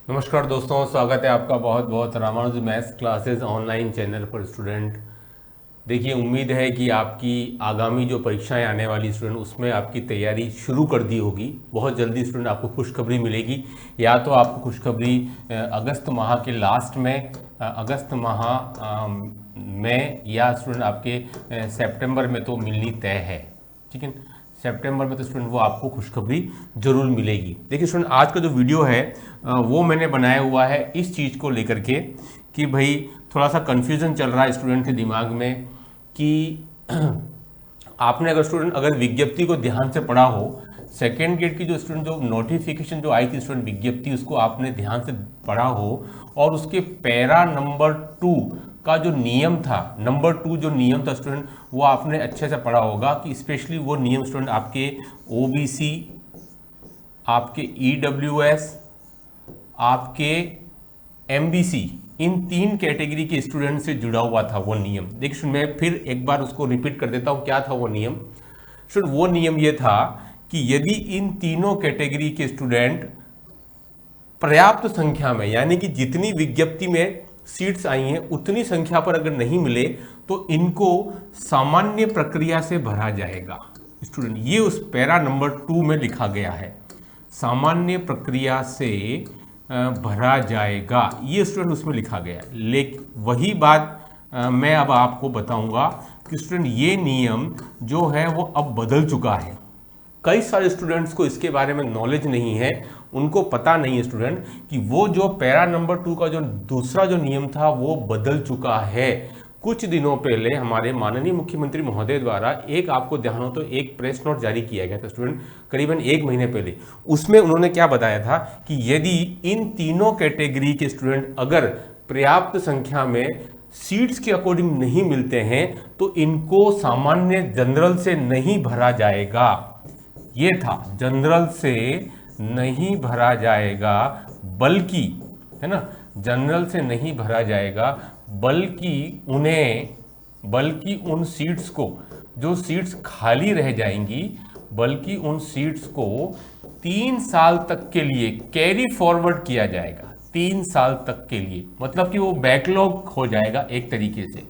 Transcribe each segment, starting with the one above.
नमस्कार दोस्तों, स्वागत है आपका बहुत बहुत Ramanuj maths classes online channel पर। स्टूडेंट देखिए, उम्मीद है कि आपकी आगामी जो परीक्षाएं आने वाली स्टूडेंट उसमें आपकी तैयारी शुरू कर दी होगी। बहुत जल्दी स्टूडेंट आपको खुशखबरी मिलेगी। या तो आपको खुशखबरी अगस्त माह के लास्ट में, अगस्त माह में, या स्टूडेंट आपके सितंबर में तो मिलनी तय है। ठीक है, सितंबर में तो स्टूडेंट वो आपको खुशखबरी जरूर मिलेगी। देखिए स्टूडेंट, आज का जो वीडियो है वो मैंने बनाया हुआ है इस चीज़ को लेकर के कि भाई थोड़ा सा कन्फ्यूज़न चल रहा है स्टूडेंट के दिमाग में कि आपने अगर विज्ञप्ति को ध्यान से पढ़ा हो, सेकेंड ग्रेड की जो नोटिफिकेशन जो आई थी स्टूडेंट, विज्ञप्ति, उसको आपने ध्यान से पढ़ा हो और उसके पैरा नंबर 2 का जो नियम था, नंबर 2 जो नियम था स्टूडेंट, वो आपने अच्छे से पढ़ा होगा कि स्पेशली वो नियम स्टूडेंट आपके ओबीसी, आपके ईडब्ल्यूएस, आपके एमबीसी, इन 3 कैटेगरी के स्टूडेंट से जुड़ा हुआ था वो नियम। देखिए मैं फिर एक बार उसको रिपीट कर देता हूँ, क्या था वो नियम स्टूडेंट। वो नियम ये था कि यदि इन तीनों कैटेगरी के स्टूडेंट पर्याप्त संख्या में, यानी कि जितनी विज्ञप्ति में सीट्स आई हैं उतनी संख्या पर अगर नहीं मिले तो इनको सामान्य प्रक्रिया से भरा जाएगा। स्टूडेंट ये उस पैरा नंबर 2 में लिखा गया है, सामान्य प्रक्रिया से भरा जाएगा, ये स्टूडेंट उसमें लिखा गया है। लेकिन वही बात मैं अब आपको बताऊंगा कि स्टूडेंट ये नियम जो है वो अब बदल चुका है। कई सारे स्टूडेंट्स को इसके बारे में नॉलेज नहीं है, उनको पता नहीं है स्टूडेंट कि वो जो पैरा नंबर 2 का जो दूसरा जो नियम था वो बदल चुका है। कुछ दिनों पहले हमारे माननीय मुख्यमंत्री महोदय द्वारा एक, आपको ध्यान हो तो, एक प्रेस नोट जारी किया गया था स्टूडेंट, करीबन 1 महीने पहले। उसमें उन्होंने क्या बताया था कि यदि इन तीनों कैटेगरी के स्टूडेंट अगर पर्याप्त संख्या में सीट्स के अकॉर्डिंग नहीं मिलते हैं तो इनको सामान्य जनरल से नहीं भरा जाएगा। ये था, जनरल से नहीं भरा जाएगा, बल्कि, है ना, जनरल से नहीं भरा जाएगा, बल्कि उन सीट्स को, जो सीट्स खाली रह जाएंगी, बल्कि उन सीट्स को 3 साल तक के लिए कैरी फॉरवर्ड किया जाएगा। 3 साल तक के लिए, मतलब कि वो बैकलॉग हो जाएगा एक तरीके से,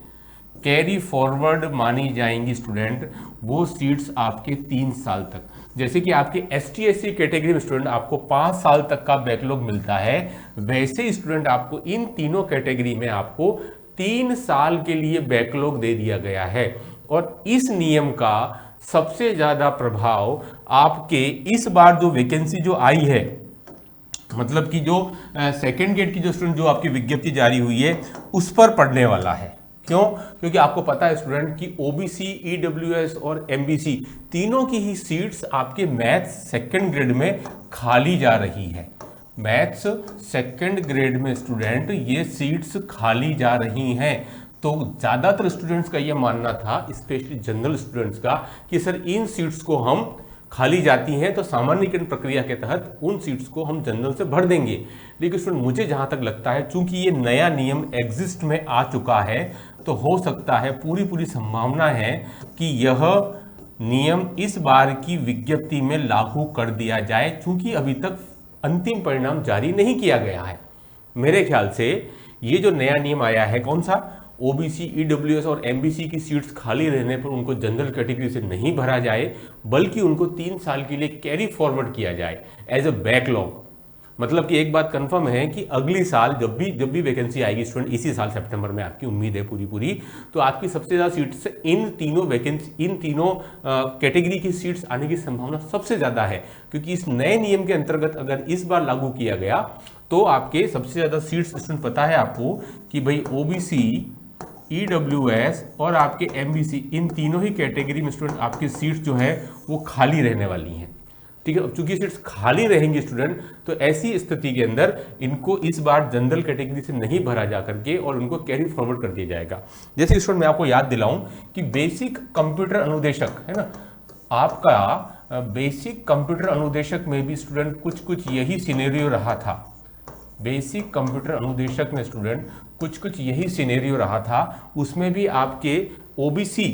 कैरी फॉरवर्ड मानी जाएंगी स्टूडेंट वो सीट्स आपके 3 साल तक। जैसे कि आपके एसटी एससी कैटेगरी में स्टूडेंट आपको 5 साल तक का बैकलॉग मिलता है, वैसे स्टूडेंट आपको इन तीनों कैटेगरी में आपको 3 साल के लिए बैकलॉग दे दिया गया है। और इस नियम का सबसे ज्यादा प्रभाव आपके इस बार जो वैकेंसी जो आई है, मतलब कि जो सेकेंड ग्रेड की जो स्टूडेंट जो आपकी विज्ञप्ति जारी हुई है उस पर पड़ने वाला है। क्यों? क्योंकि आपको पता है स्टूडेंट कि ओबीसी, ईडब्ल्यूएस और एमबीसी तीनों की ही सीट्स आपके मैथ्स सेकंड ग्रेड में खाली जा रही है। मैथ्स सेकंड ग्रेड में स्टूडेंट ये सीट्स खाली जा रही हैं। तो ज़्यादातर स्टूडेंट्स का ये मानना था, स्पेशली जनरल स्टूडेंट्स का, कि सर इन सीट्स को हम खाली जाती हैं तो सामान्यीकरण प्रक्रिया के तहत उन सीट्स को हम जनरल से भर देंगे। लेकिन स्टूडेंट मुझे जहां तक लगता है, चूंकि ये नया नियम एग्जिस्ट में आ चुका है, तो हो सकता है, पूरी संभावना है कि यह नियम इस बार की विज्ञप्ति में लागू कर दिया जाए, चूंकि अभी तक अंतिम परिणाम जारी नहीं किया गया है। मेरे ख्याल से ये जो नया नियम आया है, कौन सा, ओबीसी, ईडब्ल्यूएस और एमबीसी की सीट्स खाली रहने पर उनको जनरल कैटेगरी से नहीं भरा जाए, बल्कि उनको 3 साल के लिए कैरी फॉरवर्ड किया जाए एज ए बैकलॉग। मतलब कि एक बात कंफर्म है कि अगली साल जब भी वैकेंसी आएगी स्टूडेंट, इसी साल सितंबर में, आपकी उम्मीद है पूरी, तो आपकी सबसे ज़्यादा सीट्स इन तीनों कैटेगरी की सीट्स आने की संभावना सबसे ज़्यादा है। क्योंकि इस नए नियम के अंतर्गत अगर इस बार लागू किया गया तो आपके सबसे ज़्यादा सीट्स स्टूडेंट, पता है आपको कि भाई ओबीसी, ईडब्ल्यूएस और आपके एमबीसी, इन तीनों ही कैटेगरी में स्टूडेंट आपकी सीट्स जो है वो खाली रहने वाली हैं। ठीक है, अब चूंकि सीट्स खाली रहेंगी स्टूडेंट, तो ऐसी स्थिति के अंदर इनको इस बार जनरल कैटेगरी से नहीं भरा जा करके और उनको कैरी फॉरवर्ड कर दिया जाएगा। जैसे स्टूडेंट मैं आपको याद दिलाऊं कि बेसिक कंप्यूटर अनुदेशक है ना, आपका बेसिक कंप्यूटर अनुदेशक में भी स्टूडेंट कुछ यही सिनेरियो रहा था। बेसिक कंप्यूटर अनुदेशक में स्टूडेंट कुछ यही सिनेरियो रहा था। उसमें भी आपके ओबीसी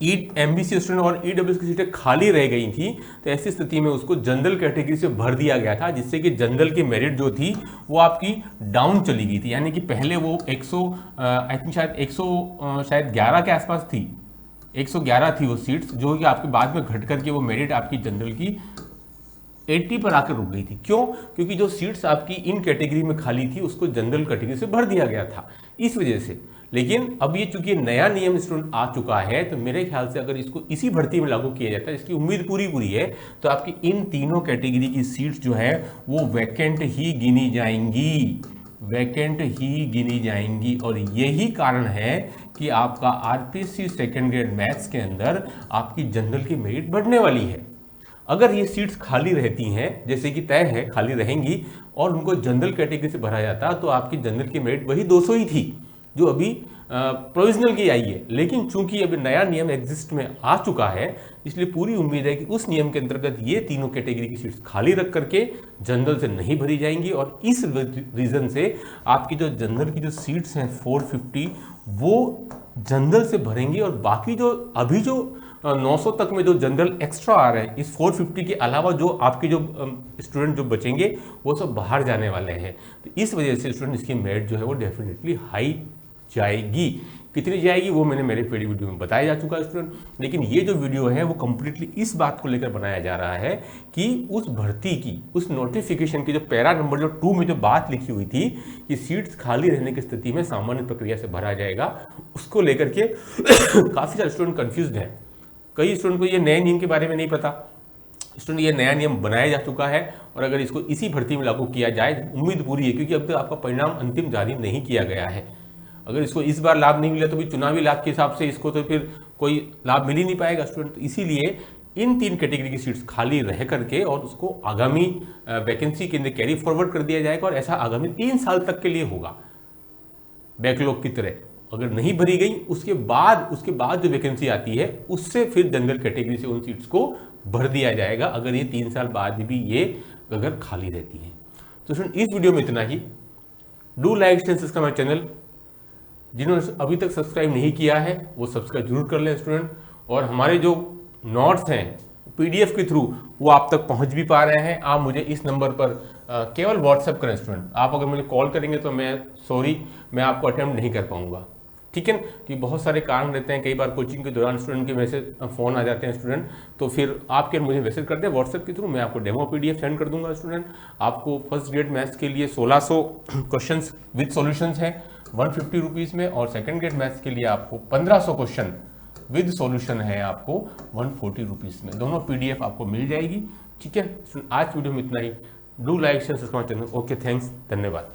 एमबीसी स्टूडेंट और ईडब्ल्यूएस की सीटें खाली रह गई थी, तो ऐसी स्थिति में उसको जनरल कैटेगरी से भर दिया गया था, जिससे कि जनरल की मेरिट जो थी वो आपकी डाउन चली गई थी। यानी कि पहले वो 111 के आसपास थी, 111 थी वो सीट्स, जो कि आपके बाद में घट करके वो मेरिट आपकी जनरल की 80 पर आकर रुक गई थी। क्यों? क्योंकि जो सीट्स आपकी इन कैटेगरी में खाली थी उसको जनरल कैटेगरी से भर दिया गया था, इस वजह से। लेकिन अब ये चूंकि नया नियम स्टूडेंट आ चुका है, तो मेरे ख्याल से अगर इसको इसी भर्ती में लागू किया जाता है, इसकी उम्मीद पूरी है, तो आपकी इन तीनों कैटेगरी की सीट्स जो है वो वैकेंट ही गिनी जाएंगी, वैकेंट ही गिनी जाएंगी। और यही कारण है कि आपका आरपीसी सेकेंड ग्रेड मैथ्स के अंदर आपकी जनरल की मेरिट बढ़ने वाली है। अगर ये सीट्स खाली रहती हैं, जैसे कि तय है खाली रहेंगी, और उनको जनरल कैटेगरी से भरा जाता, तो आपकी जनरल की मेरिट वही 200 ही थी जो अभी प्रोविजनल की आई है। लेकिन चूंकि अभी नया नियम एग्जिस्ट में आ चुका है, इसलिए पूरी उम्मीद है कि उस नियम के अंतर्गत ये तीनों कैटेगरी की सीट्स खाली रख करके जनरल से नहीं भरी जाएंगी, और इस रीजन से आपकी जो जनरल की जो सीट्स हैं 450 वो जनरल से भरेंगी, और बाकी जो अभी जो 900 तक में जो जनरल एक्स्ट्रा आ रहे हैं, इस 450 के अलावा जो आपके जो स्टूडेंट जो बचेंगे वो सब बाहर जाने वाले हैं। तो इस वजह से स्टूडेंट इसकी मेरिट जो है वो डेफिनेटली हाई जाएगी। कितनी जाएगी वो मैंने मेरे पहली वीडियो में बताया जा चुका है स्टूडेंट, लेकिन ये जो वीडियो है वो कंप्लीटली इस बात को लेकर बनाया जा रहा है कि उस भर्ती की, उस नोटिफिकेशन की जो पैरा नंबर जो 2 में जो बात लिखी हुई थी कि सीट्स खाली रहने की स्थिति में सामान्य प्रक्रिया से भरा जाएगा, उसको लेकर के काफ़ी सारे स्टूडेंट कन्फ्यूज्ड हैं। कई स्टूडेंट को ये नए नियम के बारे में नहीं पता। स्टूडेंट ये नया नियम बनाया जा चुका है, और अगर इसको इसी भर्ती में लागू किया जाए, उम्मीद पूरी है, क्योंकि अब तक आपका परिणाम अंतिम जारी नहीं किया गया है। अगर इसको इस बार लाभ नहीं मिला तो भी चुनावी लाभ के हिसाब से इसको तो फिर कोई लाभ मिल ही नहीं पाएगा स्टूडेंट। तो इसीलिए इन 3 कैटेगरी की सीट्स खाली रह करके और उसको आगामी वैकेंसी के अंदर कैरी फॉरवर्ड कर दिया जाएगा, और ऐसा आगामी 3 साल तक के लिए होगा, बैकलॉग की तरह। अगर नहीं भरी गई उसके बाद जो वैकेंसी आती है उससे फिर जनरल कैटेगरी से उन सीट्स को भर दिया जाएगा, अगर ये 3 साल बाद भी ये अगर खाली रहती है। तो स्टूडेंट इस वीडियो में इतना ही। Do like and subscribe my channel. जिन्होंने अभी तक सब्सक्राइब नहीं किया है वो सब्सक्राइब जरूर कर लें स्टूडेंट। और हमारे जो नोट्स हैं पीडीएफ के थ्रू वो आप तक पहुंच भी पा रहे हैं। आप मुझे इस नंबर पर केवल व्हाट्सएप करें स्टूडेंट। आप अगर मुझे कॉल करेंगे तो मैं आपको अटेम्प्ट नहीं कर पाऊंगा, ठीक है, कि बहुत सारे कारण रहते हैं। कई बार कोचिंग के दौरान स्टूडेंट के मैसेज फ़ोन आ जाते हैं स्टूडेंट, तो फिर आपके मुझे मैसेज कर दें व्हाट्सएप के थ्रू, मैं आपको डेमो पीडीएफ सेंड कर दूंगा स्टूडेंट। आपको फर्स्ट ग्रेड मैथ्स के लिए 1600 क्वेश्चंस विद सॉल्यूशंस हैं 150 रुपीज़ में, और सेकंड ग्रेड मैथ्स के लिए आपको 1500 क्वेश्चन विद सॉल्यूशन है आपको 140 रुपीज़ में। दोनों पीडीएफ आपको मिल जाएगी, ठीक है। आज वीडियो में इतना ही। Do like share subscribe channel. Okay, thanks, धन्यवाद।